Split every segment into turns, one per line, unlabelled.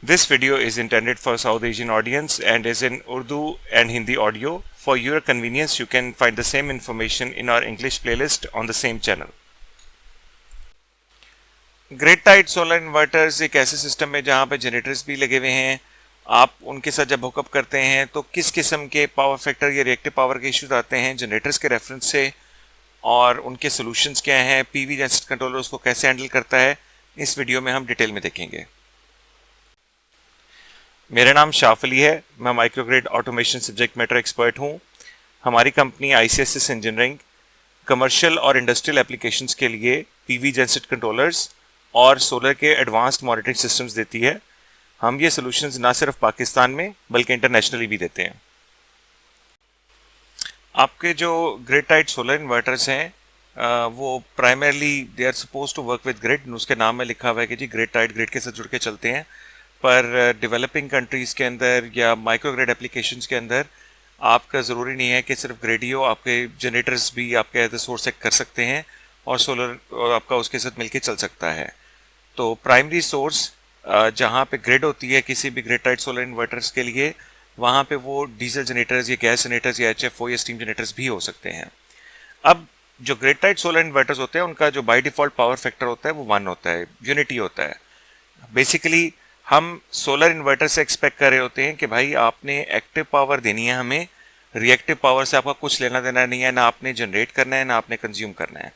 This video is intended for South Asian audience and is in Urdu and Hindi audio. For your convenience, you can find the same information in our English playlist on the same channel. Grid tied solar inverters एक ऐसे system है जहां पे generators भी लगे हुए हैं। आप उनके साथ जब हुकअप करते हैं तो किस किस्म के पावर फैक्टर या रिएक्टिव पावर के इश्यूज आते हैं जनरेटर्स के रेफरेंस से और उनके सॉल्यूशंस क्या हैं, पीवी जनरेटर कंट्रोलर उसको कैसे हैंडल करता है, इस वीडियो में हम डिटेल में देखेंगे। मेरा नाम शाफ अली है, मैं microgrid automation subject matter expert हूं। हमारी कंपनी ICSS इंजीनियरिंग कमर्शियल और इंडस्ट्रियल एप्लीकेशंस के लिए पीवी जनरेटर कंट्रोलर्स और सोलर के एडवांस्ड मॉनिटरिंग सिस्टम्स देती है। हम ये सॉल्यूशंस ना सिर्फ पाकिस्तान में बल्कि इंटरनेशनली भी देते हैं। आपके जो ग्रिड टाइड सोलर इन्वर्टर्स हैं वो primarily they are suppose to work with grid. उसके नाम में लिखा हुआ है कि जी ग्रिड टाइड ग्रिड के साथ जुड़ के चलते हैं, पर डेवलपिंग कंट्रीज़ के अंदर या माइक्रो ग्रिड एप्लीकेशंस के अंदर आपका ज़रूरी नहीं है कि सिर्फ ग्रिड ही हो, आपके जनरेटर्स भी आपके एज ए सोर्स से कर सकते हैं और सोलर आपका उसके साथ मिलके चल सकता है। तो प्राइमरी सोर्स जहाँ पे ग्रिड होती है किसी भी ग्रिड टाइड सोलर इन्वर्टर्स के लिए, वहाँ पे वो डीजल जनरेटर्स या गैस जनरेटर्स या HFO या स्टीम जनरेटर्स भी हो सकते हैं। अब जो ग्रिड टाइड सोलर इन्वर्टर्स होते हैं उनका जो बाय डिफ़ॉल्ट पावर फैक्टर होता है वो 1 होता है, यूनिटी होता है। बेसिकली हम सोलर इन्वर्टर से एक्सपेक्ट कर रहे होते हैं कि भाई आपने एक्टिव पावर देनी है हमें, रिएक्टिव पावर से आपका कुछ लेना देना नहीं है, ना आपने जनरेट करना है ना आपने कंज्यूम करना है।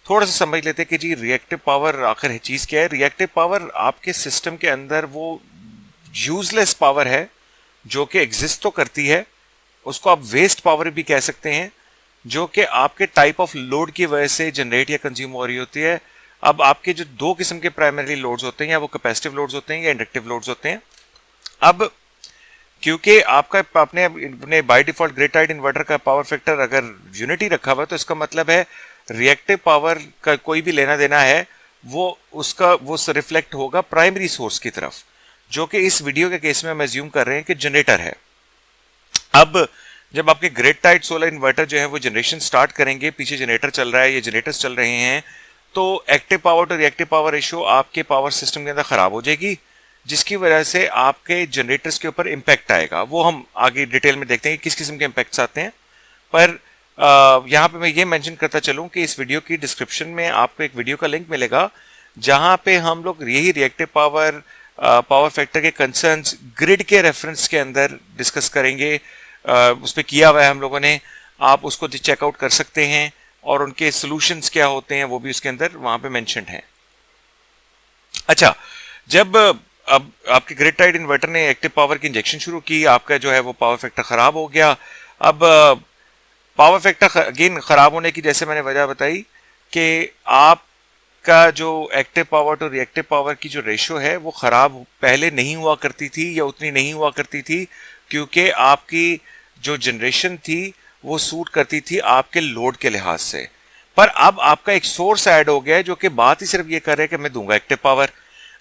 थोड़ा सा समझ लेते हैं कि जी रिएक्टिव पावर आखिर चीज़ क्या है। रिएक्टिव पावर आपके सिस्टम के अंदर वो यूजलेस पावर है जो कि एग्जिस्ट तो करती है, उसको आप वेस्ट पावर भी कह सकते हैं, जो कि आपके टाइप ऑफ लोड की वजह से जनरेट या कंज्यूम हो रही होती है। अब आपके जो 2 किस्म के प्राइमरी लोड्स होते हैं, या वो कैपेसिटिव लोड्स होते हैं या इंडक्टिव लोड्स होते हैं। अब क्योंकि आपका आपने अपने by default grid tied inverter का पावर फैक्टर अगर यूनिटी रखा हुआ है तो इसका मतलब है रिएक्टिव पावर का कोई भी लेना देना है वो उसका वो रिफ्लेक्ट होगा प्राइमरी सोर्स की तरफ, जो कि इस वीडियो के केस में हम एज्यूम कर रहे हैं कि जनरेटर है। अब जब आपके ग्रिड टाइड सोलर इन्वर्टर जो है वो जनरेशन स्टार्ट करेंगे, पीछे जनरेटर चल रहा है, ये जनरेटर्स चल रहे हैं, तो active power to reactive power ratio आपके पावर सिस्टम के अंदर खराब हो जाएगी, जिसकी वजह से आपके जनरेटर्स के ऊपर इम्पैक्ट आएगा। वो हम आगे डिटेल में देखते हैं कि किस किस्म के इम्पैक्ट्स आते हैं। पर यहाँ पे मैं ये मेंशन करता चलूँ कि इस वीडियो की डिस्क्रिप्शन में आपको एक वीडियो का लिंक मिलेगा जहाँ पे हम लोग यही रिएक्टिव पावर पावर फैक्टर के कंसर्न्स ग्रिड के रेफरेंस के अंदर डिस्कस करेंगे। उस पर किया हुआ है हम लोगों ने, आप उसको चेकआउट कर सकते हैं और उनके सॉल्यूशंस क्या होते हैं वो भी उसके अंदर वहाँ पे मेंशन्ड है। अच्छा, जब अब आपके ग्रिड टाइड इन्वर्टर ने एक्टिव पावर की इंजेक्शन शुरू की, आपका जो है वो पावर फैक्टर ख़राब हो गया। अब पावर फैक्टर अगेन ख़राब होने की जैसे मैंने वजह बताई कि आपका जो active power to reactive power की जो रेशो है वो ख़राब पहले नहीं हुआ करती थी या उतनी नहीं हुआ करती थी, क्योंकि आपकी जो जनरेशन थी वो सूट करती थी आपके लोड के लिहाज से। पर अब आपका एक सोर्स ऐड हो गया है जो कि बात ही सिर्फ ये कर रहा है कि मैं दूंगा एक्टिव पावर।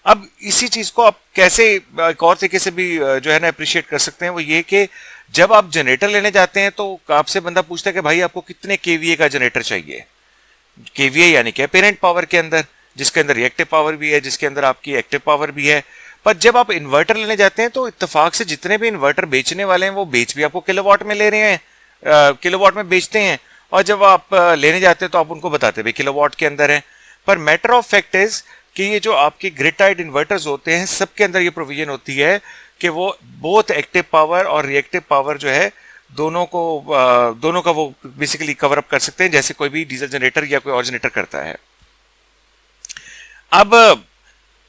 अब इसी चीज़ को आप कैसे एक और तरीके से भी जो है ना अप्रिशिएट कर सकते हैं, वो ये कि जब आप जनरेटर लेने जाते हैं तो आपसे बंदा पूछता है कि भाई आपको कितने KVA का जनरेटर चाहिए। KVA यानी क्या, पेरेंट पावर के अंदर, जिसके अंदर रिएक्टिव पावर भी है, जिसके अंदर आपकी एक्टिव पावर भी है। पर जब आप इन्वर्टर लेने जाते हैं तो इत्तेफाक से जितने भी इन्वर्टर बेचने वाले हैं वो बेच भी आपको किलोवाट में ले रहे हैं, किलोवाट में बेचते हैं, और जब आप लेने जाते हैं तो आप उनको बताते हैं भाई किलोवाट के अंदर है। पर मैटर ऑफ फैक्ट इज कि ये जो आपके ग्रिड टाइड इन्वर्टर्स होते हैं सबके अंदर ये प्रोविजन होती है कि वो बोथ एक्टिव पावर और रिएक्टिव पावर जो है दोनों का वो बेसिकली कवर अप कर सकते हैं, जैसे कोई भी डीजल जनरेटर या कोई और जनरेटर करता है। अब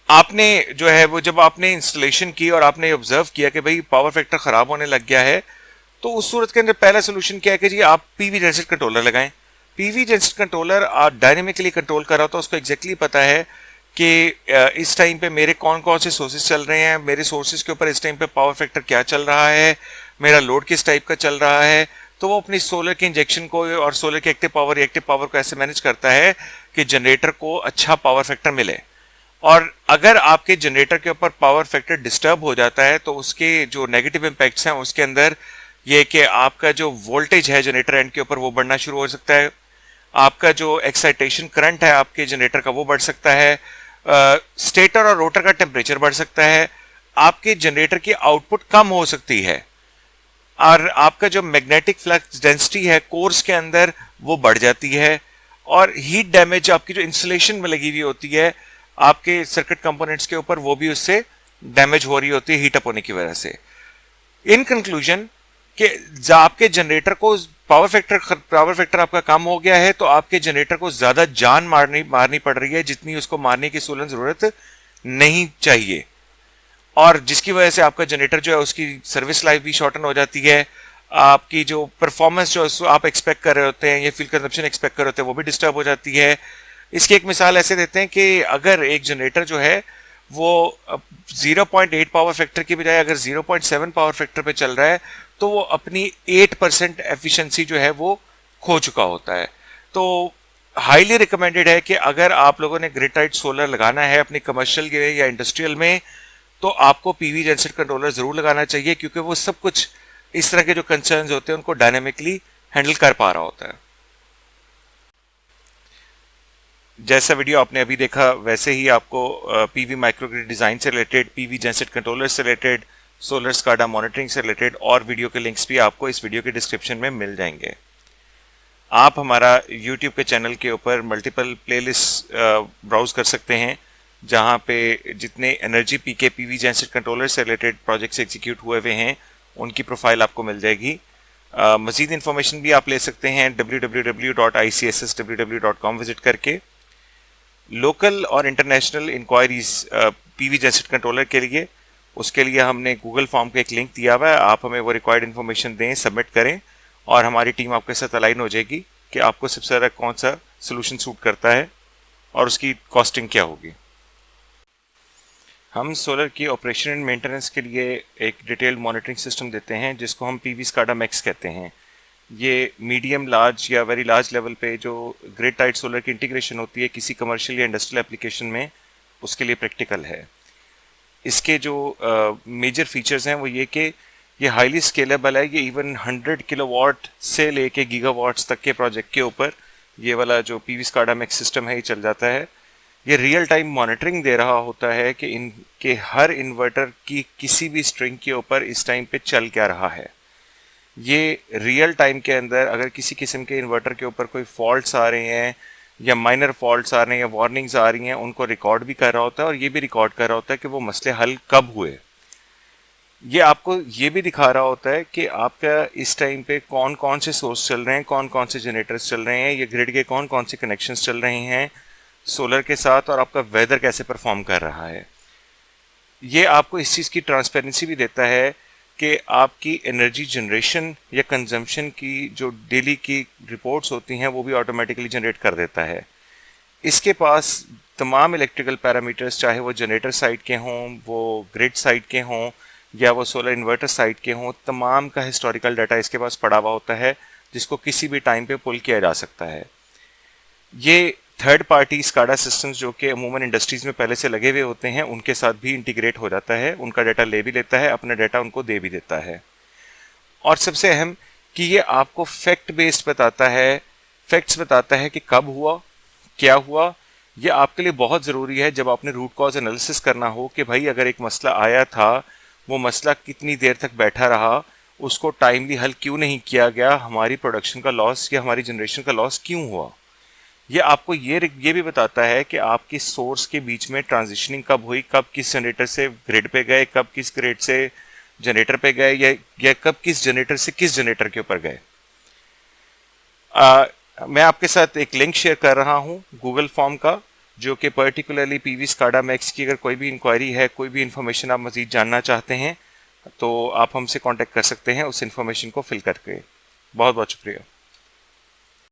आपने जो है वो जब आपने इंस्टॉलेशन की और आपने ऑब्जर्व किया कि भाई पावर फैक्टर खराब होने लग गया है, तो उस सूरत के अंदर पहला सोल्यूशन क्या है कि जी आप पीवी जनरेटर कंट्रोलर लगाएं। PV generator controller dynamically control कर रहा होता है, उसको एग्जैक्टली पता है कि इस टाइम पे मेरे कौन कौन से सोर्सेज चल रहे हैं, मेरे सोर्सेज के ऊपर इस टाइम पे पावर फैक्टर क्या चल रहा है, मेरा लोड किस टाइप का चल रहा है। तो वो अपनी सोलर के इंजेक्शन को और सोलर के एक्टिव पावर रिएक्टिव पावर को ऐसे मैनेज करता है कि जनरेटर को अच्छा पावर फैक्टर मिले। और अगर आपके जनरेटर के ऊपर पावर फैक्टर डिस्टर्ब हो जाता है तो उसके जो नेगेटिव इम्पैक्ट्स हैं उसके अंदर ये कि आपका जो वोल्टेज है जनरेटर एंड के ऊपर वो बढ़ना शुरू हो सकता है, आपका जो एक्साइटेशन करंट है आपके जनरेटर का वो बढ़ सकता है, स्टेटर और रोटर का टेम्परेचर बढ़ सकता है, आपके जनरेटर की आउटपुट कम हो सकती है और आपका जो मैग्नेटिक फ्लक्स डेंसिटी है कोर्स के अंदर वो बढ़ जाती है, और हीट डैमेज आपकी जो इंसुलेशन में लगी हुई होती है आपके सर्किट कंपोनेंट्स के ऊपर, वो भी उससे डैमेज हो रही होती है हीट अप होने की वजह से। इन कंक्लूजन कि आपके जनरेटर को पावर फैक्टर आपका कम हो गया है, तो आपके जनरेटर को ज्यादा जान मारनी पड़ रही है जितनी उसको मारने की सोलन जरूरत नहीं चाहिए, और जिसकी वजह से आपका जनरेटर जो है उसकी सर्विस लाइफ भी शॉर्टन हो जाती है। आपकी जो परफॉर्मेंस जो आप एक्सपेक्ट कर रहे होते हैं या फ्यूल कंजप्शन एक्सपेक्ट कर रहे होते हैं वो भी डिस्टर्ब हो जाती है। इसकी एक मिसाल ऐसे देते हैं कि अगर एक जनरेटर जो है वो 0.8 पावर फैक्टर की बजाय अगर 0.7 पावर फैक्टर पे चल रहा है, तो वो अपनी 8% एफिशिएंसी जो है वो खो चुका होता है। तो हाईली रिकमेंडेड है कि अगर आप लोगों ने ग्रिड टाइड सोलर लगाना है अपनी कमर्शियल में या इंडस्ट्रियल में, तो आपको पीवी जनसेट कंट्रोलर जरूर लगाना चाहिए, क्योंकि वो सब कुछ इस तरह के जो कंसर्न्स होते हैं उनको डायनेमिकली हैंडल कर पा रहा होता है। जैसा वीडियो आपने अभी देखा वैसे ही आपको पीवी माइक्रोग्रिड डिजाइन से रिलेटेड, पीवी जनसेट कंट्रोलर से रिलेटेड, सोलर स्काडा मॉनिटरिंग से रिलेटेड और वीडियो के लिंक्स भी आपको इस वीडियो के डिस्क्रिप्शन में मिल जाएंगे। आप हमारा यूट्यूब के चैनल के ऊपर मल्टीपल प्लेलिस्ट ब्राउज कर सकते हैं, जहां पे जितने एनर्जी पीके पीवी जनसेट कंट्रोलर से रिलेटेड प्रोजेक्ट्स एग्जीक्यूट हुए हुए हैं उनकी प्रोफाइल आपको मिल जाएगी। मजीद इन्फॉर्मेशन भी आप ले सकते हैं www.icssww.com विजिट करके। लोकल और international inquiries PV genset controller के लिए, उसके लिए हमने गूगल फॉर्म का एक लिंक दिया हुआ है। आप हमें वो रिक्वायर्ड इन्फॉर्मेशन दें, सबमिट करें, और हमारी टीम आपके साथ अलाइन हो जाएगी कि आपको सबसे ज़्यादा कौन सा सोल्यूशन सूट करता है और उसकी कॉस्टिंग क्या होगी। हम सोलर की ऑपरेशन एंड मेंटेनेंस के लिए एक डिटेल्ड मॉनिटरिंग सिस्टम देते हैं जिसको हम पीवी स्काडा मैक्स कहते हैं। ये मीडियम लार्ज या वेरी लार्ज लेवल पे जो ग्रिड टाइड सोलर की इंटीग्रेशन होती है किसी कमर्शियल या इंडस्ट्रियल एप्लीकेशन में, उसके लिए प्रैक्टिकल है। इसके जो मेजर फीचर्स हैं वो ये कि ये हाईली स्केलेबल है। ये इवन 100 किलोवाट से लेके गीगावाट्स तक के प्रोजेक्ट के ऊपर ये वाला जो पीवी स्काडा मैक्स सिस्टम है ये चल जाता है। ये रियल टाइम मॉनिटरिंग दे रहा होता है कि इनके हर इन्वर्टर की किसी भी स्ट्रिंग के ऊपर इस टाइम पे चल क्या रहा है। ये रियल टाइम के अंदर अगर किसी किस्म के इन्वर्टर के ऊपर कोई फॉल्ट्स आ रहे हैं या माइनर फॉल्ट्स आ रहे हैं या वार्निंग्स आ रही हैं, उनको रिकॉर्ड भी कर रहा होता है और ये भी रिकॉर्ड कर रहा होता है कि वो मसले हल कब हुए। ये आपको ये भी दिखा रहा होता है कि आपका इस टाइम पे कौन कौन से सोर्स चल रहे हैं, कौन कौन से जनरेटर्स चल रहे हैं, ये ग्रिड के कौन कौन से कनेक्शंस चल रहे हैं सोलर के साथ, और आपका वेदर कैसे परफॉर्म कर रहा है। ये आपको इस चीज़ की ट्रांसपेरेंसी भी देता है कि आपकी एनर्जी जनरेशन या कंजम्पशन की जो डेली की रिपोर्ट्स होती हैं वो भी ऑटोमेटिकली जनरेट कर देता है। इसके पास तमाम इलेक्ट्रिकल पैरामीटर्स, चाहे वो जनरेटर साइड के हों, वो ग्रिड साइड के हों या वो सोलर इन्वर्टर साइड के हों, तमाम का हिस्टोरिकल डाटा इसके पास पड़ा हुआ होता है जिसको किसी भी टाइम पे पुल किया जा सकता है। ये थर्ड पार्टी स्काडा सिस्टम्स जो कि अमूमन इंडस्ट्रीज में पहले से लगे हुए होते हैं उनके साथ भी इंटीग्रेट हो जाता है, उनका डाटा ले भी लेता है, अपना डाटा उनको दे भी देता है। और सबसे अहम कि ये आपको फैक्ट बेस्ड बताता है, फैक्ट्स बताता है कि कब हुआ, क्या हुआ। ये आपके लिए बहुत ज़रूरी है जब आपने रूट कॉज एनालिसिस करना हो कि भाई अगर एक मसला आया था, वो मसला कितनी देर तक बैठा रहा, उसको टाइमली हल क्यों नहीं किया गया, हमारी प्रोडक्शन का लॉस या हमारी जनरेशन का लॉस क्यों हुआ। ये आपको ये भी बताता है कि आपकी सोर्स के बीच में ट्रांजिशनिंग कब हुई, कब किस जनरेटर से ग्रिड पे गए, कब किस ग्रिड से जनरेटर पे गए, या कब किस जनरेटर से किस जनरेटर के ऊपर गए। मैं आपके साथ एक लिंक शेयर कर रहा हूँ गूगल फॉर्म का, जो कि पर्टिकुलरली पीवी स्काडा मैक्स की अगर कोई भी इंक्वायरी है, कोई भी इन्फॉर्मेशन आप मज़ीद जानना चाहते हैं, तो आप हमसे कांटेक्ट कर सकते हैं उस इन्फॉर्मेशन को फिल करके। बहुत बहुत शुक्रिया।